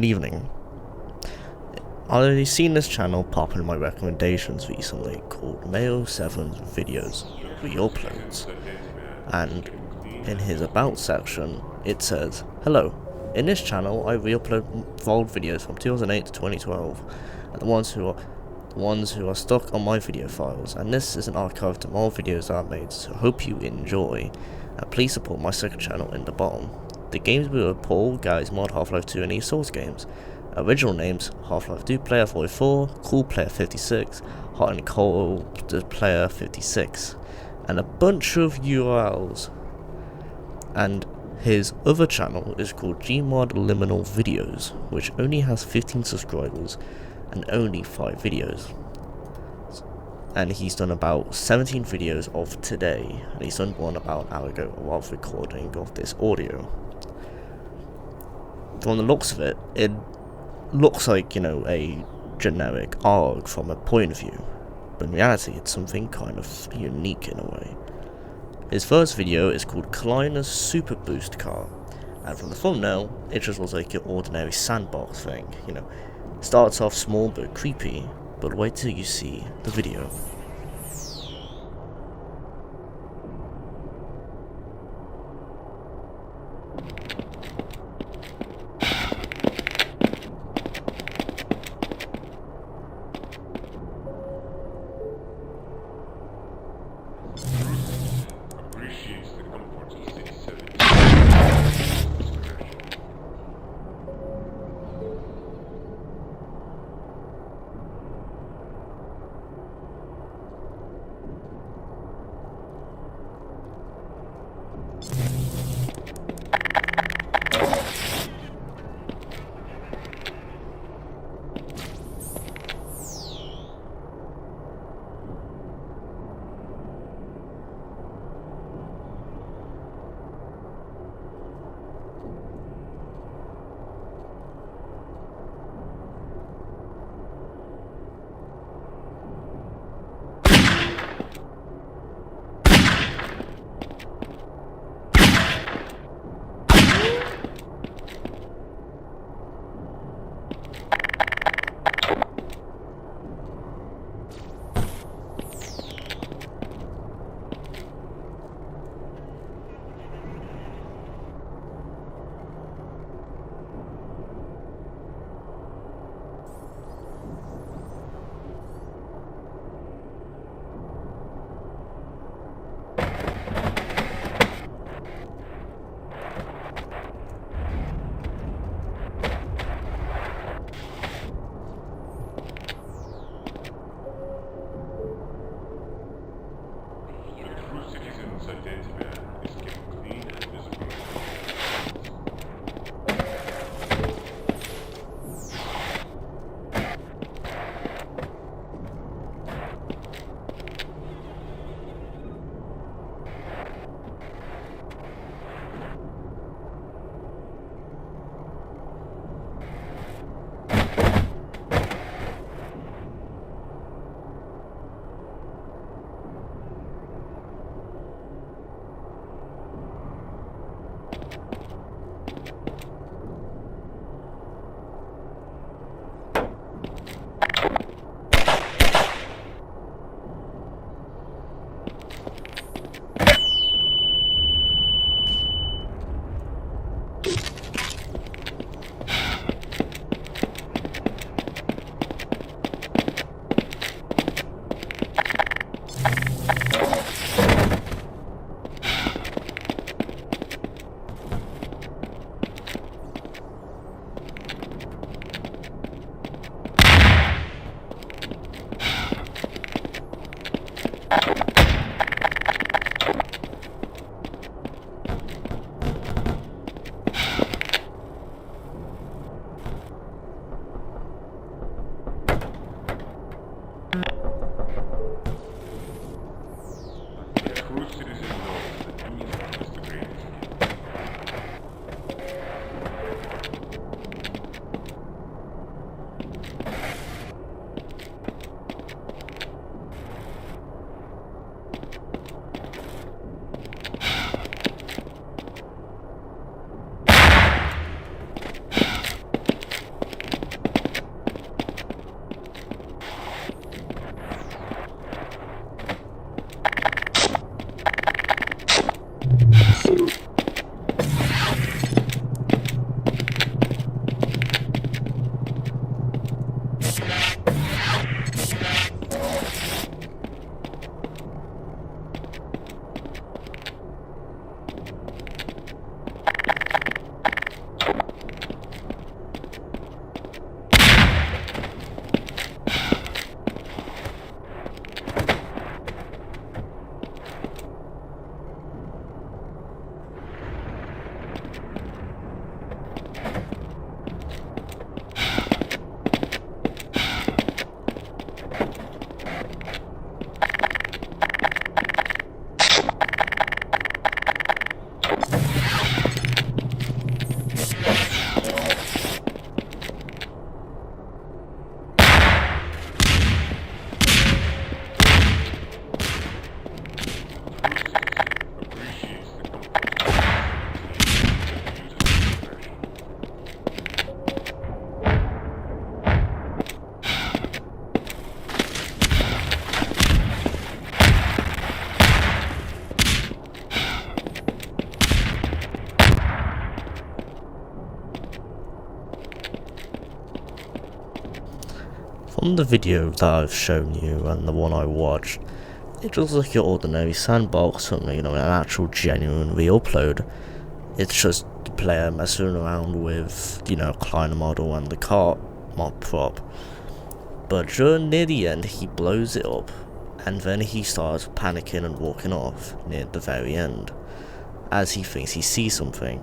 evening. I've seen this channel pop in my recommendations recently called Mayo7's Videos REUPLOADS, and in his About section it says, "Hello, in this channel I re-upload old videos from 2008 to 2012, and the ones who are stuck on my video files, and this is an archive to more videos that I've made, so hope you enjoy, and please support my second channel in the bottom. The games were Paul, GMod, Half-Life 2 and these Souls games. Original names: Half-Life 2 Player 44, Cool Player 56, Hot and Cold Player 56, and a bunch of URLs. And his other channel is called GMod Liminal Videos, which only has 15 subscribers and only 5 videos. And he's done about 17 videos of today, and he's done one about an hour ago of recording of this audio. From the looks of it, it looks like, you know, a generic ARG from a point of view, but in reality it's something kind of unique in a way. His first video is called Kleiner's Super Boost Car, and from the thumbnail it just looks like your ordinary sandbox thing, you know. Starts off small but creepy, but wait till you see the video. on the video that I've shown you and the one I watched, it just looks like your ordinary sandbox, or an actual genuine reupload. It's just the player messing around with, Kleiner model and the cart mod prop. But near the end, he blows it up, and then he starts panicking and walking off near the very end, as he thinks he sees something,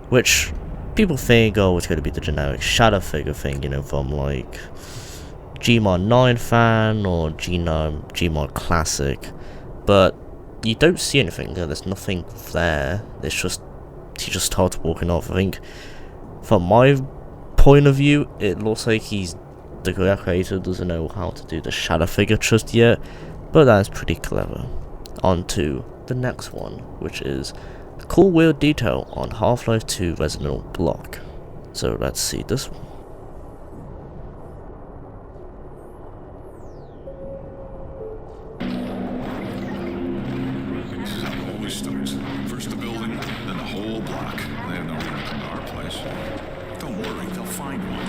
which people think, oh, it's going to be the generic shadow figure thing, from like GMod 9 fan or GMod Classic, but you don't see anything. There's nothing there. He just starts walking off. I think, from my point of view, it looks like the creator doesn't know how to do the shadow figure just yet, but that's pretty clever. On to the next one, which is the cool weird detail on Half-Life 2 Resident block. So let's see this one. This is how it always starts. First the building, then the whole block. They have no reason to come to our place. Don't worry, they'll find one.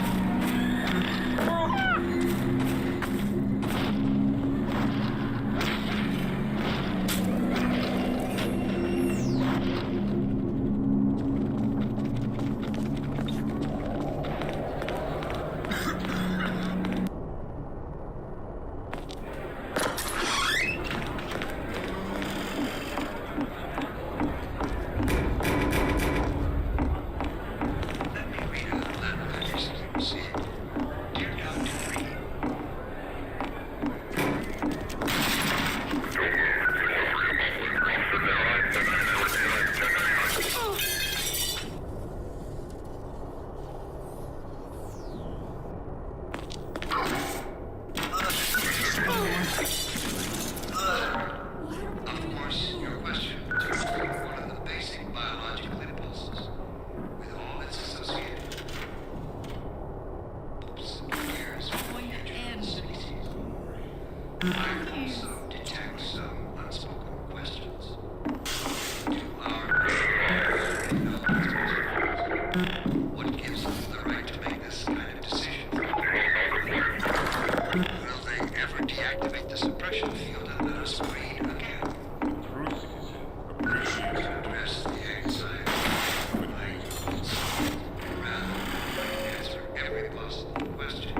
What gives them the right to make this kind of decision? Will they ever deactivate the suppression field and let us breed again? Address the anxiety. Rather than answer every possible question.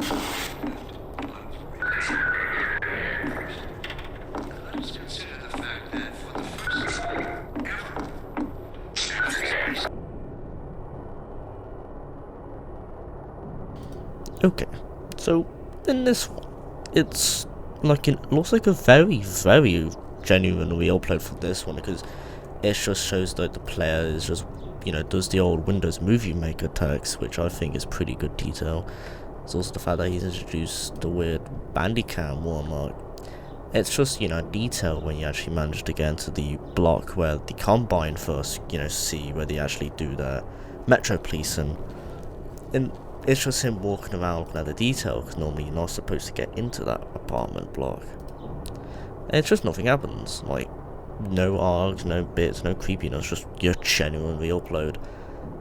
Let us consider the fact that for the first time ever, Okay, so in this one, it's like it looks like a very, very genuine reupload for this one, because it just shows that the player is just, does the old Windows Movie Maker text, which I think is pretty good detail. It's also the fact that he's introduced the weird Bandicam watermark. It's just, detail when you actually manage to get into the block where the Combine first, see where they actually do their Metro Police, and it's just him walking around looking at the detail, because normally you're not supposed to get into that apartment block. And it's just nothing happens, like, no ARGs, no bits, no creepiness, just your genuine reupload.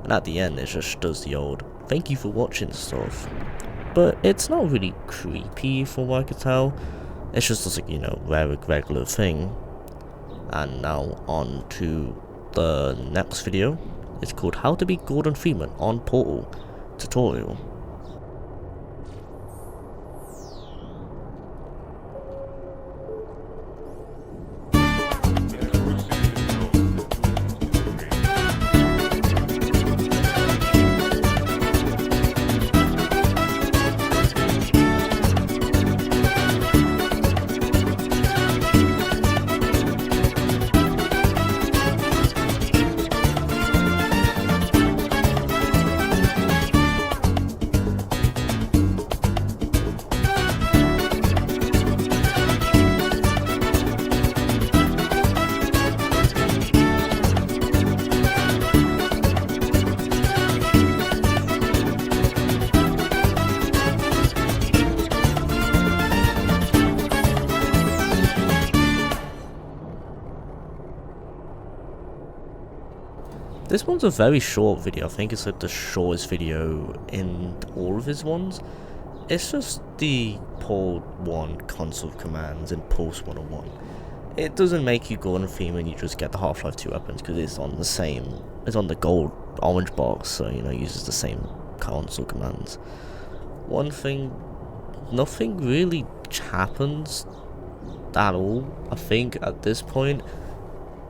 And at the end, it just does the old, thank you for watching stuff. But it's not really creepy from what I could tell. It's just like, very regular thing. And now on to the next video. It's called How to Be Gordon Freeman on Portal tutorial. This one's a very short video. I think it's like the shortest video in all of his ones. It's just the Port 1 console commands in Pulse 101. It doesn't make you Gordon theme and you just get the Half-Life 2 weapons because it's on the gold orange box, so you know, it uses the same console commands. One thing, nothing really happens at all. I think at this point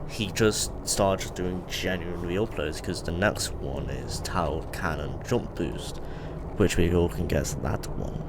he just started doing genuine REUPLOADS because the next one is Tower Cannon Jump Boost, which we all can guess that one.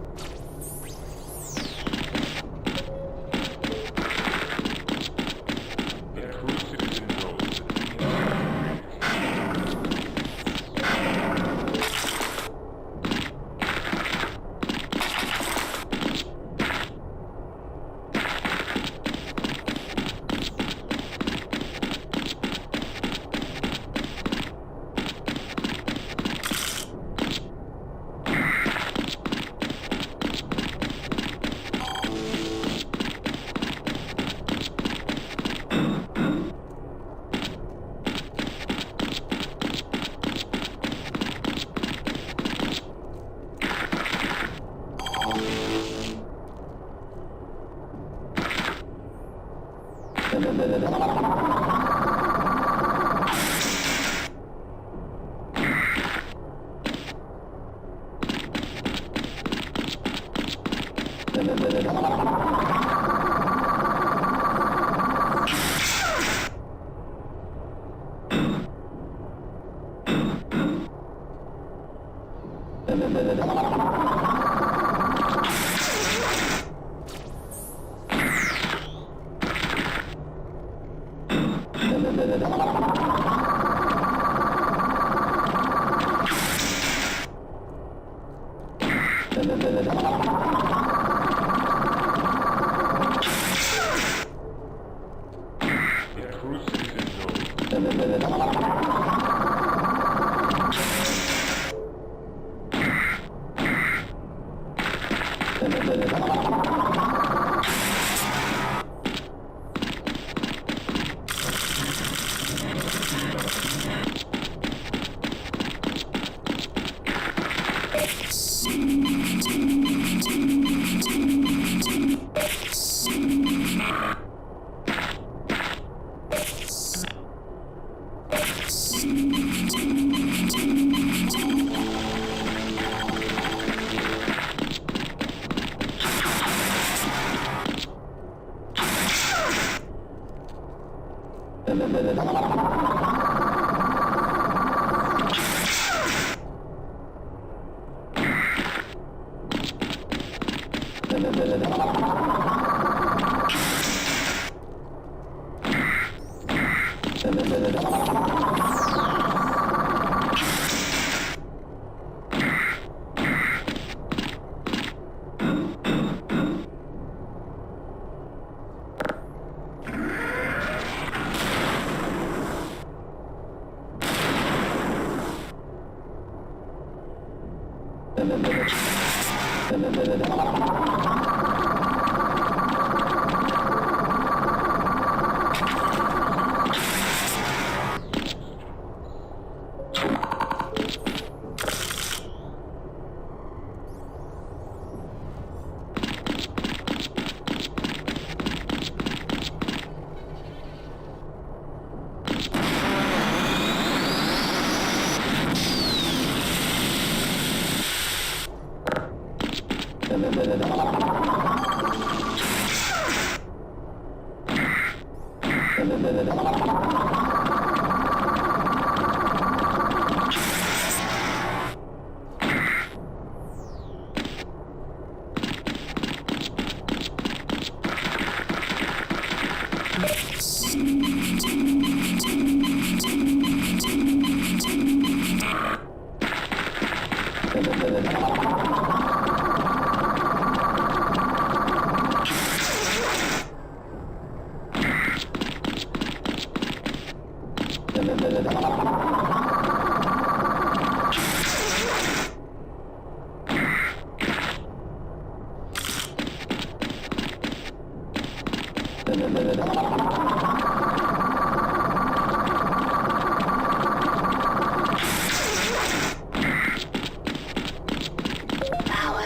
Power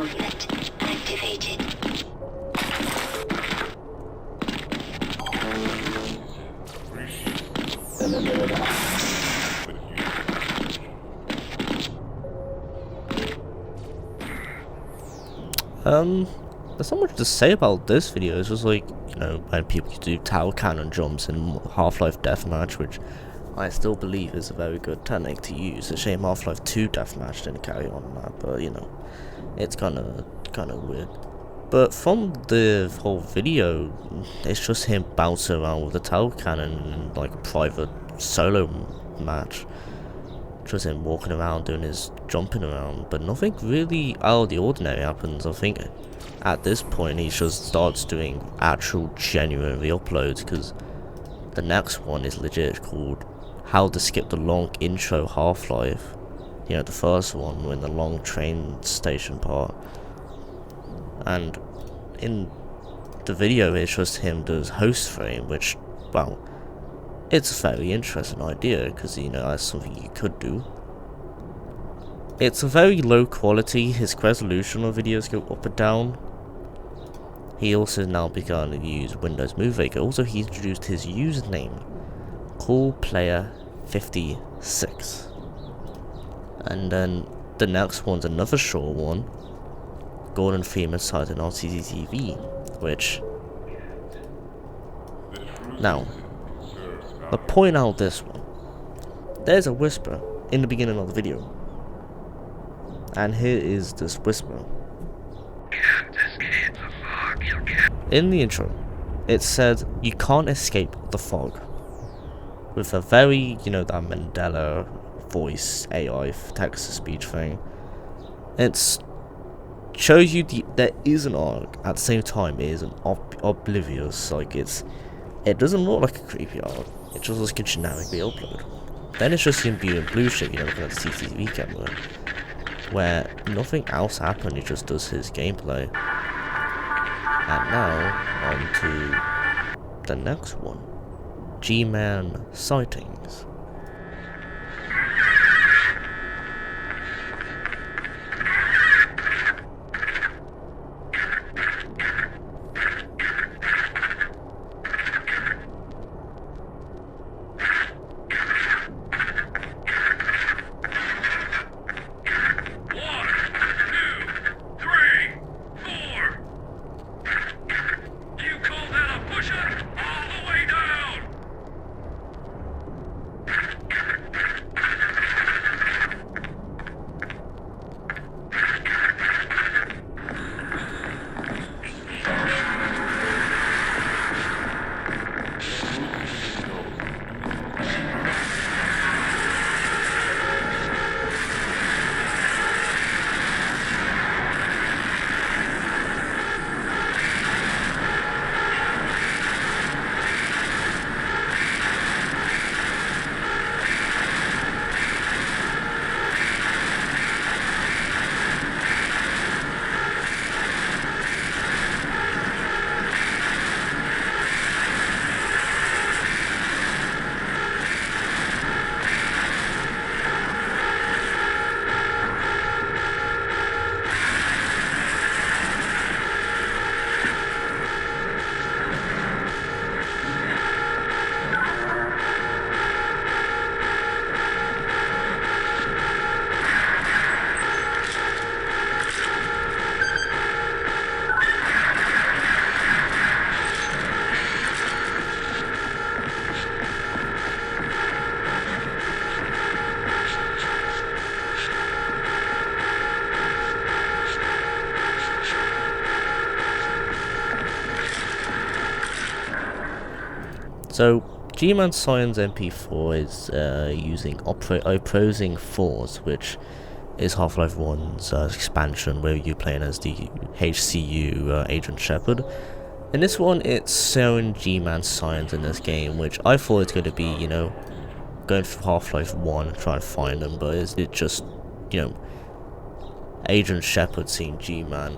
movement activated. There's not much to say about this video. It's just like, you know, when people do tower cannon jumps in Half-Life Deathmatch, which I still believe is a very good technique to use. It's a shame Half-Life 2 Deathmatch didn't carry on that, but you know, it's kind of weird. But from the whole video, it's just him bouncing around with a tower cannon in like a private solo match. Just him walking around doing his jumping around, but nothing really out of the ordinary happens. I think at this point he just starts doing actual genuine reuploads, because the next one is legit called How to Skip the Long Intro Half-Life. You know, the first one in the long train station part. And in the video it's just him does host frame, which, well, it's a very interesting idea, because, you know, that's something you could do. It's a very low quality. His resolution of videos go up and down. He also now begun to use Windows Movie Maker. Also, he introduced his username, CoolPlayer56. And then the next one's another short one, Gordon Freeman sighting on CCTV, which, now, to point out this one, there's a whisper in the beginning of the video, and here is this whisper. In the intro, it said you can't escape the fog, with a very, you know, that Mandela voice AI text-to-speech thing. It shows you there is an ARG. At the same time, it is an oblivious, like it doesn't look like a creepy ARG. It just looks like a generic reupload. Then it's just him viewing blue shit, you know, looking at the CCTV camera, where nothing else happened. He just does his gameplay. And now on to the next one, GMod sightings. So, GMod Science MP4 is using opposing force, which is Half-Life 1's expansion, where you're playing as the HCU Agent Shepard. In this one, it's showing GMod Science in this game, which I thought it's going to be, you know, going through Half-Life 1 and trying to find them, but it's just, you know, Agent Shepard seeing GMod.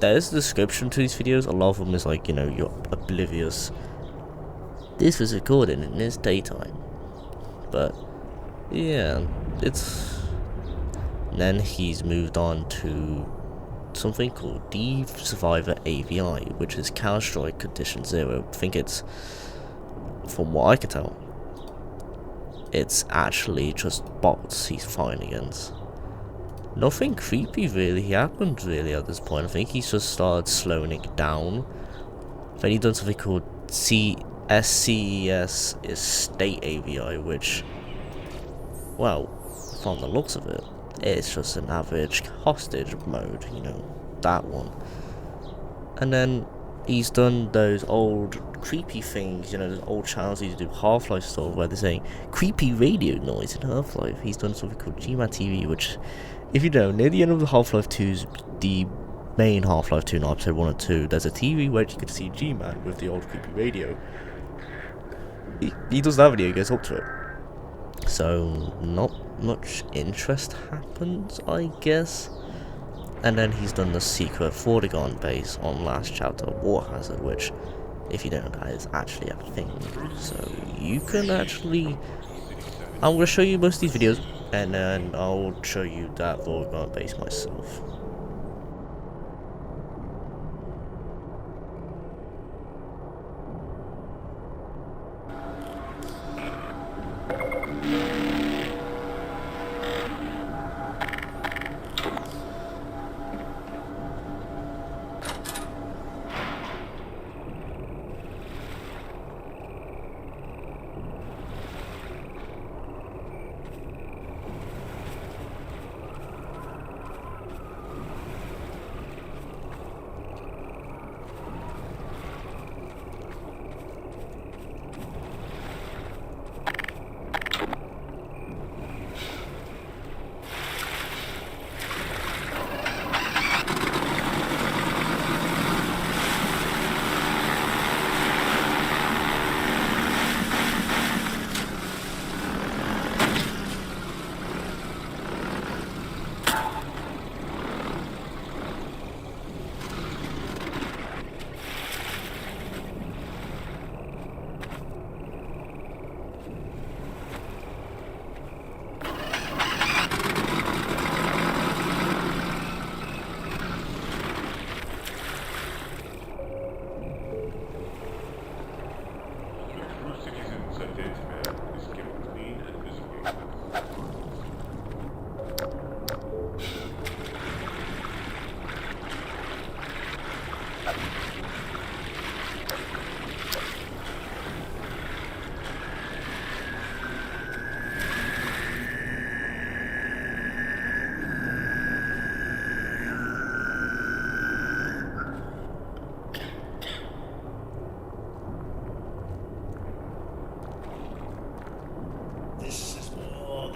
There's a description to these videos. A lot of them is like, you know, you're oblivious. This was recorded in this daytime. But, yeah, it's... Then he's moved on to something called the Survivor AVI, which is Counter-Strike Condition Zero. I think it's, from what I can tell, it's actually just bots he's fighting against. Nothing creepy really happened really at this point. I think he's just started slowing it down. Then he done something called SCES is State AVI, which, well, from the looks of it, it's just an average hostage mode, you know, that one. And then he's done those old creepy things, you know, those old channels he used to do Half-Life stuff where they're saying creepy radio noise in Half-Life. He's done something called GMod TV, which, if you know, near the end of the Half-Life 2's, the main Half-Life 2 in episode 1 and 2, there's a TV where you can see GMod with the old creepy radio. He does that video, he goes up to it. So, not much interest happens, I guess. And then he's done the secret Vortigern base on last chapter of War Hazard, which, if you don't know, that is actually a thing. So, you can actually... I'm going to show you most of these videos, and then I'll show you that Vortigern base myself.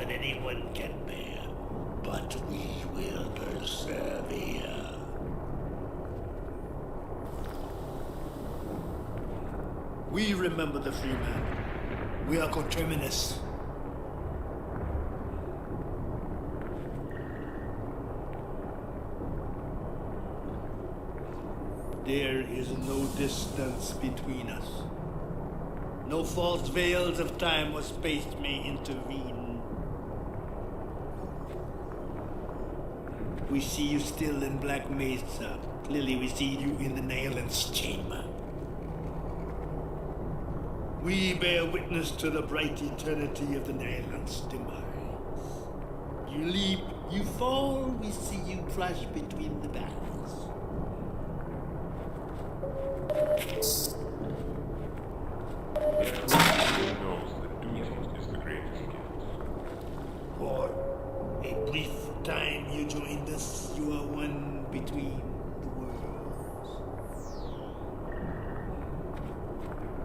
Anyone can bear, but we will persevere. We remember the free man. We are coterminous. There is no distance between us. No false veils of time or space may intervene. We see you still in Black Mesa. Clearly we see you in the Nailance chamber. We bear witness to the bright eternity of the Nailance demise. You leap, you fall, we see you crash between the battles. For a brief time you joined us, you are one between the worlds.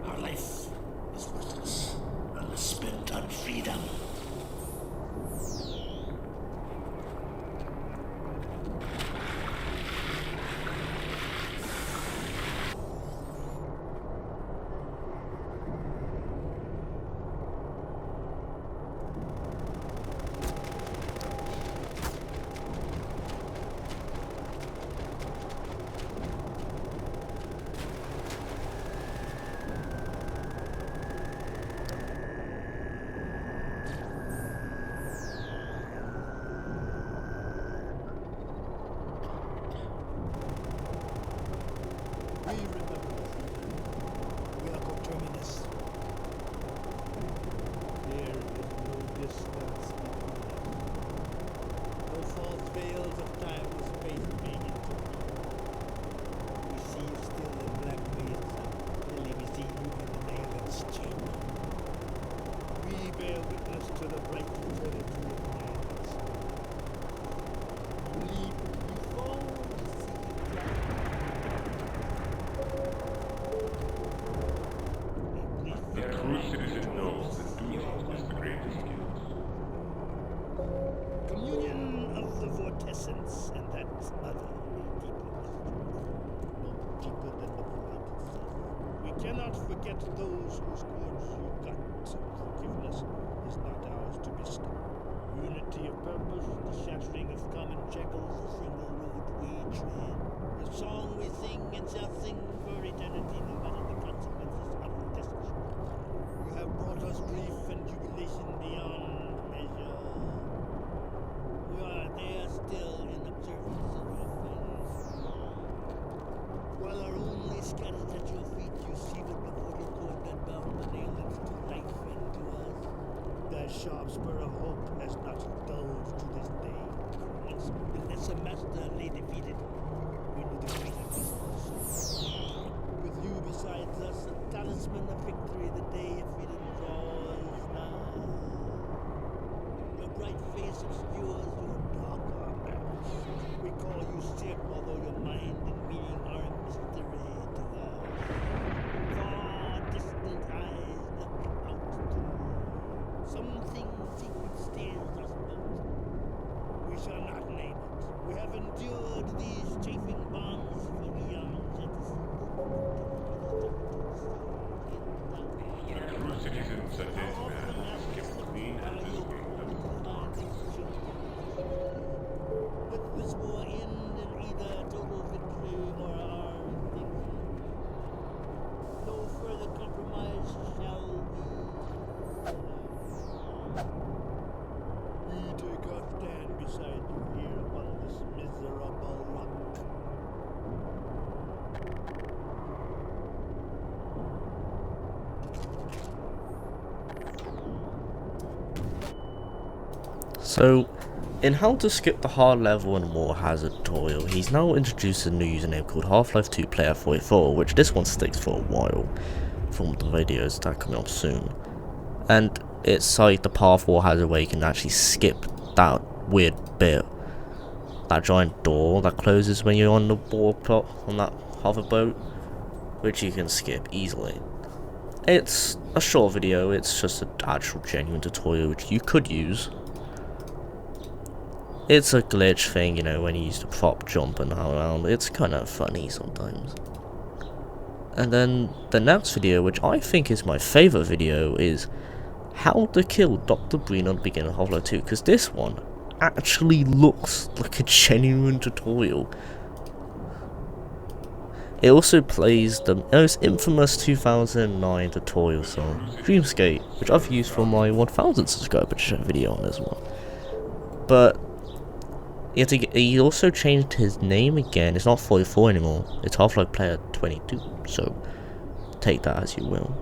Our life is worthless unless spent on freedom. forget those whose words you got. Forgiveness is not ours to bestow. Unity of purpose, the shattering of common shackles, a single road we tread. The song we sing and shall sing for eternity, no matter the consequences of the destiny. You have brought us grief and jubilation beyond measure. We are there still in observance of your face. While our only scattered at your feet, you severed the mortal cord that bound the nailings to life and to us. That sharp spur of hope has not dulled to this day. Once the lesser master lay defeated, we knew the greater was also. With you besides us, a talisman of victory, the day of freedom draws nigh. Your bright face obscures your darker past. We call you Sip, although your mind and meaning are a mystery to us. Far distant eyes look out to you. Something secret stares us both. We shall not name it. We have endured these chafing bonds for eons, yet True citizens such as Deathmatch kept clean and disciplined. Let this war end in either total victory or our extinction. No further compromise shall be allowed. We take our stand beside you here upon this miserable rock. So, in how to skip the hard level and more hazard tutorial, he's now introduced a new username called Half-Life 2 Player 44, which this one sticks for a while, from the videos that are coming up soon. And it's like the path war hazard where you can actually skip that weird bit, that giant door that closes when you're on the board plot on that hoverboat, which you can skip easily. It's a short video, it's just an actual genuine tutorial which you could use. It's a glitch thing, you know, when you use the prop jump and around. It's kind of funny sometimes. And then the next video, which I think is my favourite video, is how to kill Dr. Breen on the beginning of Half-Life 2, because this one actually looks like a genuine tutorial. It also plays the most infamous 2009 tutorial song, Dreamscape, which I've used for my 1000 subscriber video on this one. But he also changed his name again. It's not 44 anymore. It's Half-Life Player 22. So take that as you will.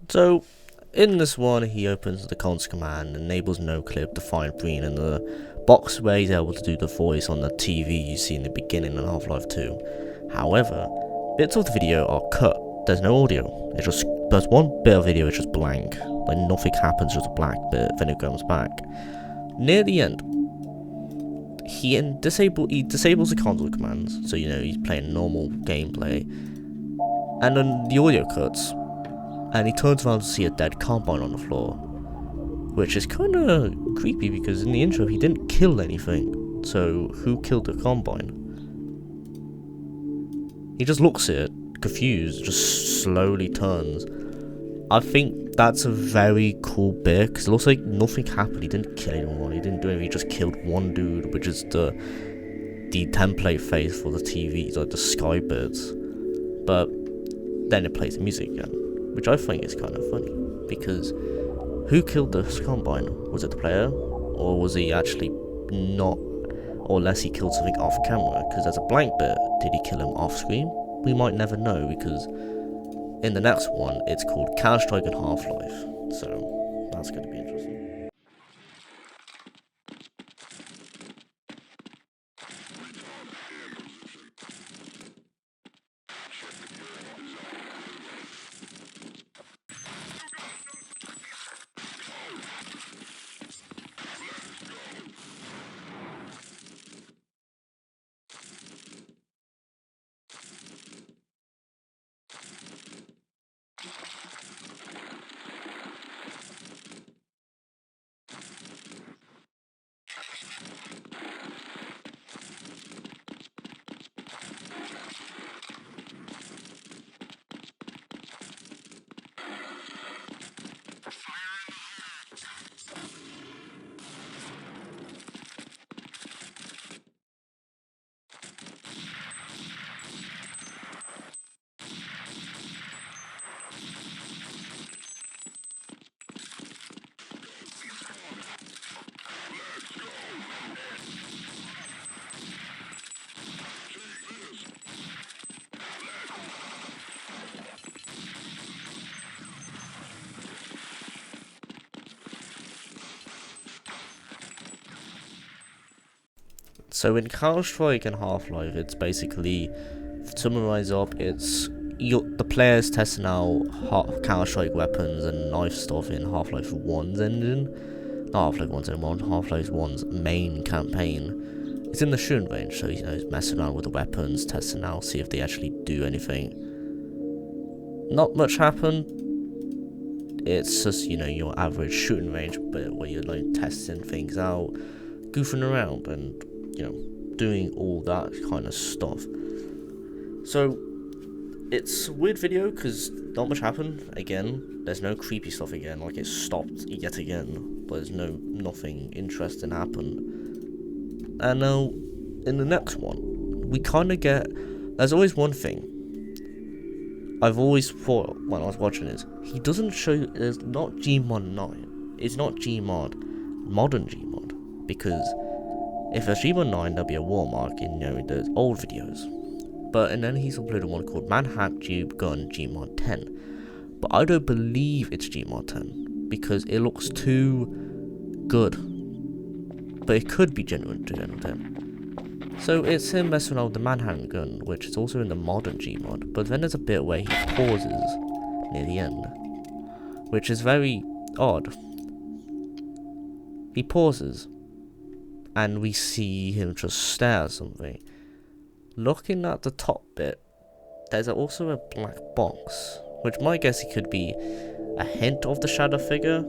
So, in this one, he opens the cons command, enables no clip to find Breen in the box where he's able to do the voice on the TV you see in the beginning of Half-Life 2. However, bits of the video are cut. There's no audio. There's one bit of video, it's just blank. Like nothing happens, just a black bit, then it comes back. Near the end, he disables the console commands, so you know he's playing normal gameplay. And then the audio cuts, and he turns around to see a dead combine on the floor, which is kind of creepy because in the intro he didn't kill anything. So who killed the combine? He just looks at it, confused, just slowly turns. I think that's a very cool bit because it looks like nothing happened. He didn't kill anyone. He didn't do anything. He just killed one dude, which is the template face for the TV, like the sky birds. But then it plays the music again, which I think is kind of funny because who killed the combine? Was it the player, or was he actually not? Or unless he killed something off camera, because there's a blank bit. Did he kill him off screen? We might never know because in the next one it's called Counter-Strike and Half-Life, so that's going to be interesting. So in Counter-Strike and Half-Life, it's basically, to summarize up, it's the players testing out Counter-Strike weapons and knife stuff in Half-Life 1's engine. Not Half-Life 1's engine, Half-Life 1's main campaign. It's in the shooting range, so he's messing around with the weapons, testing out, see if they actually do anything. Not much happened. It's just, your average shooting range bit where you're like testing things out, goofing around, and doing all that kind of stuff. So it's a weird video because not much happened. Again, there's no creepy stuff again, like it stopped yet again, but there's nothing interesting happened. And now in the next one, we kind of get, there's always one thing I've always thought when I was watching is, he doesn't show, there's not GMod 9, it's not GMod, modern GMod, because if there's GMod 9, there'll be a watermark in the old videos. But and then he's uploaded one called Manhack Tube Gun GMod 10. But I don't believe it's GMod 10 because it looks too good. But it could be genuine GMod 10. So it's him messing around with the Manhattan gun, which is also in the modern GMod. But then there's a bit where he pauses near the end, which is very odd. He pauses, and we see him just stare at something. Looking at the top bit, there's also a black box, which my guess it could be a hint of the shadow figure,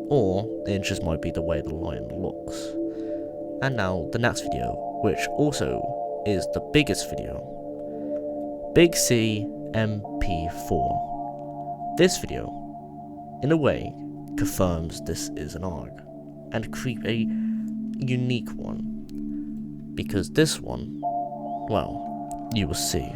or it just might be the way the lion looks. And now the next video, which also is the biggest video, Big C MP4. This video, in a way, confirms this is an ARG, and a unique one, because this one, well, you will see.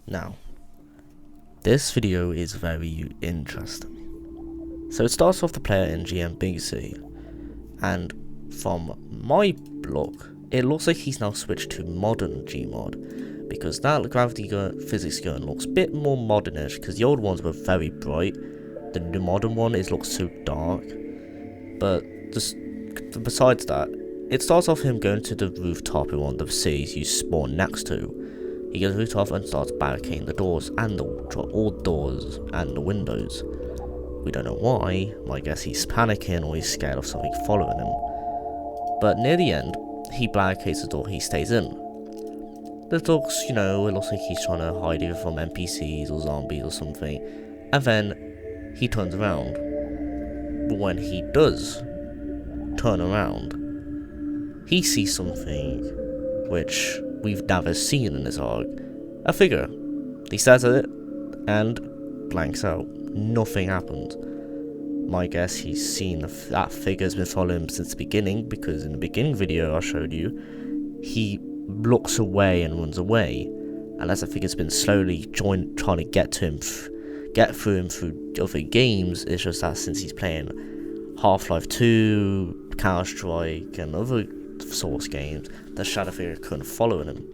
Now, this video is very interesting. So it starts off the player in GM Big C, and from my look, it looks like he's now switched to modern GMod, because that gravity physics gun looks a bit more modernish, because the old ones were very bright. The modern one looks so dark. But just besides that, it starts off him going to the rooftop in one of the cities you spawn next to. He goes to the rooftop and starts barricading the doors and all the doors and the windows. We don't know why. I guess he's panicking or he's scared of something following him. But near the end, he barricades the door. He stays in. It looks, it looks like he's trying to hide either from NPCs or zombies or something. And then he turns around. But when he does turn around, he sees something which we've never seen in this ARG. A figure. He stares at it and blanks out. Nothing happens. My guess, he's seen that figure's been following him since the beginning, because in the beginning video I showed you, he looks away and runs away, and as the figure's been slowly trying to get to him, get through him through other games. It's just that since he's playing Half-Life 2, Counter-Strike, and other Source games, the shadow figure couldn't follow him.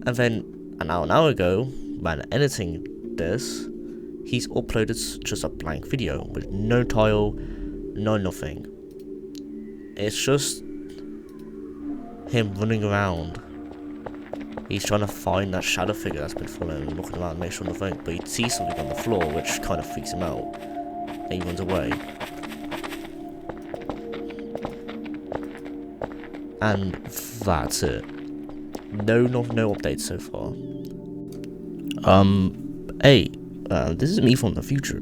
And then an hour ago, when editing this, he's uploaded just a blank video with no title, no nothing. It's just him running around. He's trying to find that shadow figure that's been following him, looking around to make sure nothing, but he sees something on the floor which kind of freaks him out, and he runs away. And that's it. No updates so far. This is me from the future.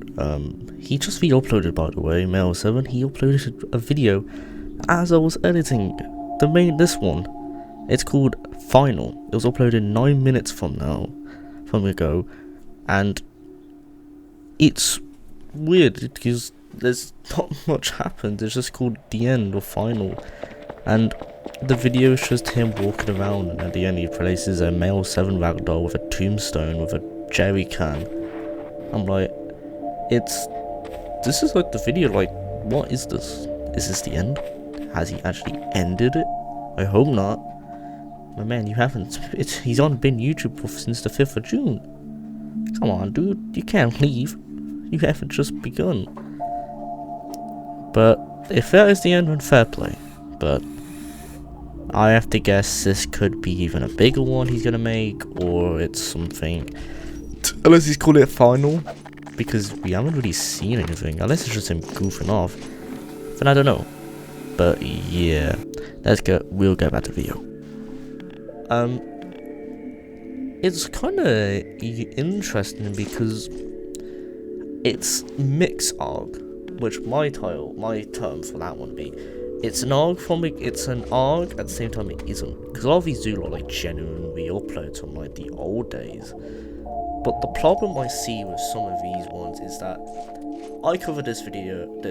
He just re-uploaded, by the way, Male7. He uploaded a video as I was editing this one. It's called Final. It was uploaded 9 minutes from ago, and it's weird because there's not much happened. It's just called The End or Final, and the video is just him walking around, and at the end he replaces a Male7 ragdoll with a tombstone with a jerry can. I'm like, this is like the video, like, what is this? Is this the end? Has he actually ended it? I hope not. My man, you haven't, he's on been YouTube since the 5th of June. Come on, dude, you can't leave. You haven't just begun. But if that is the end, then fair play. But I have to guess this could be even a bigger one he's gonna make, or it's something, unless he's called it Final, because we haven't really seen anything, unless it's just him goofing off. Then I don't know. But yeah, we'll get back to the video. It's kind of interesting because it's mix ARG, which my term for that one would be. It's an ARG at the same time it isn't, because a lot of these do look like genuine re-uploads from like the old days. But the problem I see with some of these ones is that I covered this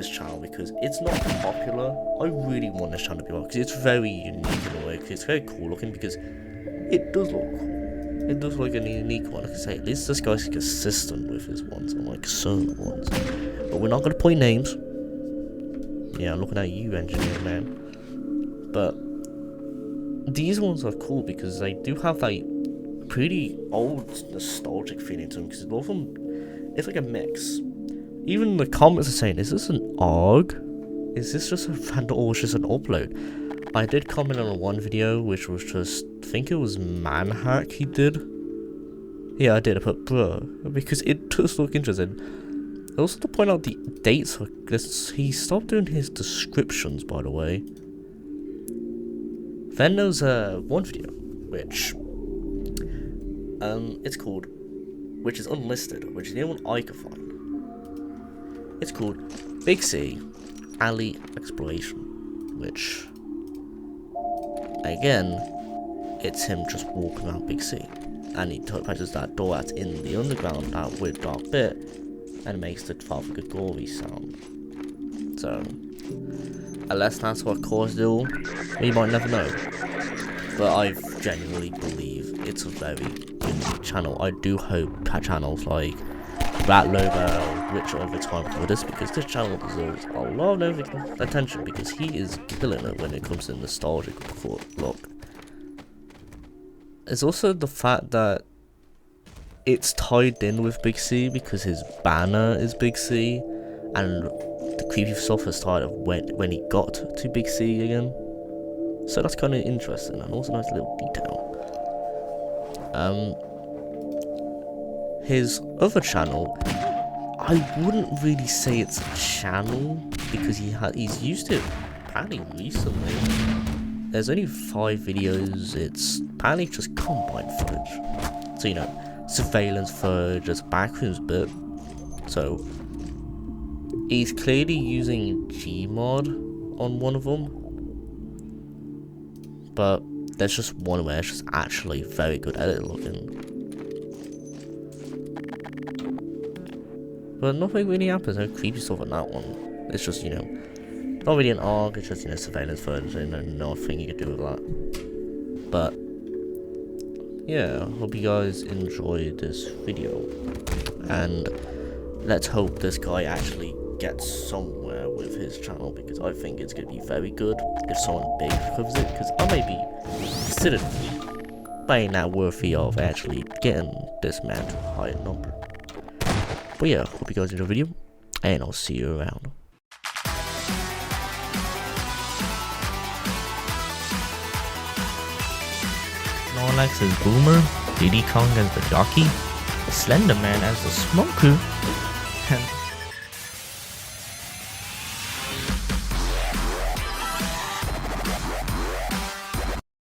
channel because it's not popular. I really want this channel to be popular because it's very unique in a way, because it's very cool looking, because it does look cool. It does look like a unique one. I can say at least this guy's consistent with his ones, unlike certain ones. But we're not going to point names. Yeah, I'm looking at you, engineer man. But these ones are cool because they do have that pretty old nostalgic feeling to them, because a lot of them, it's like a mix. Even the comments are saying, is this an ARG? Is this just a random, or just an upload? I did comment on one video which was just, I think it was Manhack he did. Yeah, I did. I put bruh, because it does look interesting. Also to point out the dates, he stopped doing his descriptions, by the way. Then there's one video which it's called, which is unlisted, which is the only one I could find. It's called Big C Alley Exploration, which again, it's him just walking around Big C, and he touches that door that's in the underground, that weird dark bit, and makes the rather good gory sound. So, unless that's what cores do, we might never know. But I genuinely believe it's a very in the channel. I do hope channels like REUPLOADS or Rich Over Time for this, because this channel deserves a lot of attention, because he is killing it when it comes to nostalgic look. It's also the fact that it's tied in with Big C, because his banner is Big C, and the creepy stuff has started when he got to Big C again. So that's kind of interesting, and also a nice little detail. His other channel, I wouldn't really say it's a channel, because he's used it apparently recently. There's only 5 videos. It's apparently just combined footage. So, you know, surveillance footage, there's a backrooms bit. So he's clearly using GMod on one of them, but there's just one where it's just actually very good edit looking. But nothing really happens, no creepy stuff on that one. It's just, you know, not really an ARG, it's just, you know, surveillance footage, and nothing you can do with that. But yeah, hope you guys enjoyed this video, and let's hope this guy actually gets somewhere with his channel, because I think it's going to be very good if someone big covers it, because I may be considered by now worthy of actually getting this man to a higher number. But yeah, hope you guys enjoyed the video, and I'll see you around. Snorlax as Boomer, Diddy Kong as the jockey, Slender Man as the smoker, and